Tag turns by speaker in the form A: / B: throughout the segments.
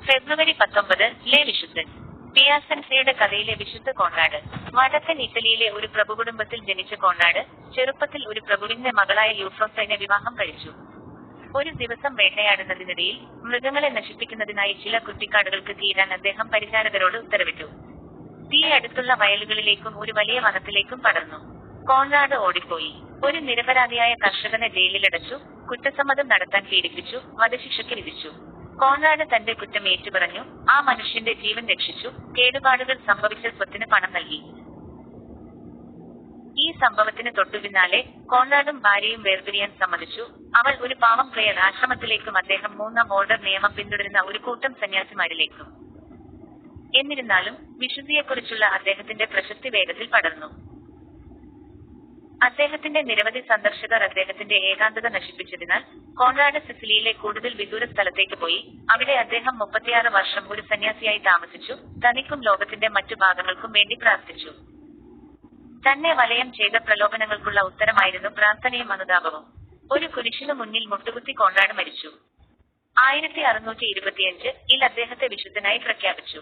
A: ഫെബ്രുവരി 19 വിശുദ്ധൻ പിയാസൻസയുടെ കഥയിലെ വിശുദ്ധ കോൺറാഡ്. വടക്കൻ ഇറ്റലിയിലെ ഒരു പ്രഭുകുടുംബത്തിൽ ജനിച്ച കോൺറാഡ് ചെറുപ്പത്തിൽ ഒരു പ്രഭുവിന്റെ മകളായ യൂഫ്രോസൈനെ വിവാഹം കഴിച്ചു. ഒരു ദിവസം വേട്ടയാടുന്നതിനിടയിൽ മൃഗങ്ങളെ നശിപ്പിക്കുന്നതിനായി ചില കുറ്റിക്കാടുകൾക്ക് തീരാൻ അദ്ദേഹം പരിചാരകരോട് ഉത്തരവിട്ടു. തീ അടുത്തുള്ള വയലുകളിലേക്കും ഒരു വലിയ വനത്തിലേക്കും പടർന്നു. കോൺറാഡ് ഓടിപ്പോയി. ഒരു നിരപരാധിയായ കർഷകനെ ജയിലിലടച്ചു, കുറ്റസമ്മതം നടത്താൻ പീഡിപ്പിച്ചു, വധശിക്ഷയ്ക്ക് വിധിച്ചു. കോൺറാഡ് തന്റെ കുറ്റം ഏറ്റുപറഞ്ഞു, ആ മനുഷ്യന്റെ ജീവൻ രക്ഷിച്ചു, കേടുപാടുകൾ സംഭവിച്ച സ്വത്തിന് പണം നൽകി. ഈ സംഭവത്തിന് തൊട്ടുപിന്നാലെ കോൺറാഡും ഭാര്യയും വേർപിരിയാൻ സമ്മതിച്ചു. അവൾ ഒരു പാവം പ്ലെയർ ആശ്രമത്തിലേക്കും അദ്ദേഹം 3-ാം ഓർഡർ നിയമം പിന്തുടരുന്ന ഒരു കൂട്ടം സന്യാസിമാരിലേക്കും. എന്നിരുന്നാലും വിശുദ്ധിയെക്കുറിച്ചുള്ള അദ്ദേഹത്തിന്റെ പ്രശസ്തി വേഗത്തിൽ പടർന്നു. അദ്ദേഹത്തിന്റെ നിരവധി സന്ദർശകർ അദ്ദേഹത്തിന്റെ ഏകാന്തത നശിപ്പിച്ചതിനാൽ കോൺറാഡ് സിസിലിയിലെ കൂടുതൽ വിദൂര സ്ഥലത്തേക്ക് പോയി. അവിടെ അദ്ദേഹം 36 വർഷം ഒരു സന്യാസിയായി താമസിച്ചു. തനിക്കും ലോകത്തിന്റെ മറ്റു ഭാഗങ്ങൾക്കും വേണ്ടി പ്രാർത്ഥിച്ചു. തന്നെ വലയം ചെയ്ത പ്രലോഭനങ്ങൾക്കുള്ള ഉത്തരമായിരുന്നു പ്രാർത്ഥനയും അനുതാപവും. ഒരു കുരിശിനു മുന്നിൽ മുട്ടുകുത്തി കോൺറാഡ് മരിച്ചു. 1625 അദ്ദേഹത്തെ വിശുദ്ധനായി പ്രഖ്യാപിച്ചു.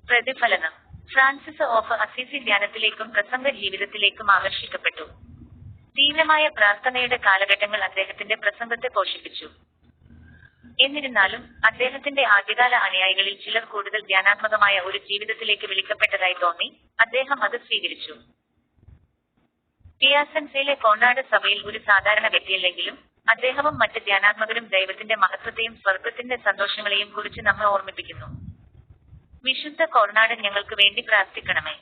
A: പ്രതിഫലനം: ഫ്രാൻസിസ് ഓഫ് അസീസി ധ്യാനത്തിലേക്കും പ്രസംഗ ജീവിതത്തിലേക്കും ആകർഷിക്കപ്പെട്ടു. തീവ്രമായ പ്രാർത്ഥനയുടെ കാലഘട്ടങ്ങൾ അദ്ദേഹത്തിന്റെ പ്രസംഗത്തെ പോഷിപ്പിച്ചു. എന്നിരുന്നാലും അദ്ദേഹത്തിന്റെ ആദ്യകാല അനുയായികളിൽ ചിലർ കൂടുതൽ ധ്യാനാത്മകമായ ഒരു ജീവിതത്തിലേക്ക് വിളിക്കപ്പെട്ടതായി തോന്നി. അദ്ദേഹം അത് സ്വീകരിച്ചു. പിയാസൻസയിലെ കോൺറാഡ് സഭയിൽ ഒരു സാധാരണ വ്യക്തിയല്ലെങ്കിലും അദ്ദേഹവും മറ്റ് ധ്യാനാത്മകരും ദൈവത്തിന്റെ മഹത്വത്തെയും സ്വർഗത്തിന്റെ സന്തോഷങ്ങളെയും കുറിച്ച് നമ്മെ ഓർമ്മിപ്പിക്കുന്നു. വിശുദ്ധ കോൺറാഡ് ഞങ്ങൾക്ക് വേണ്ടി പ്രാർത്ഥിക്കണമേ.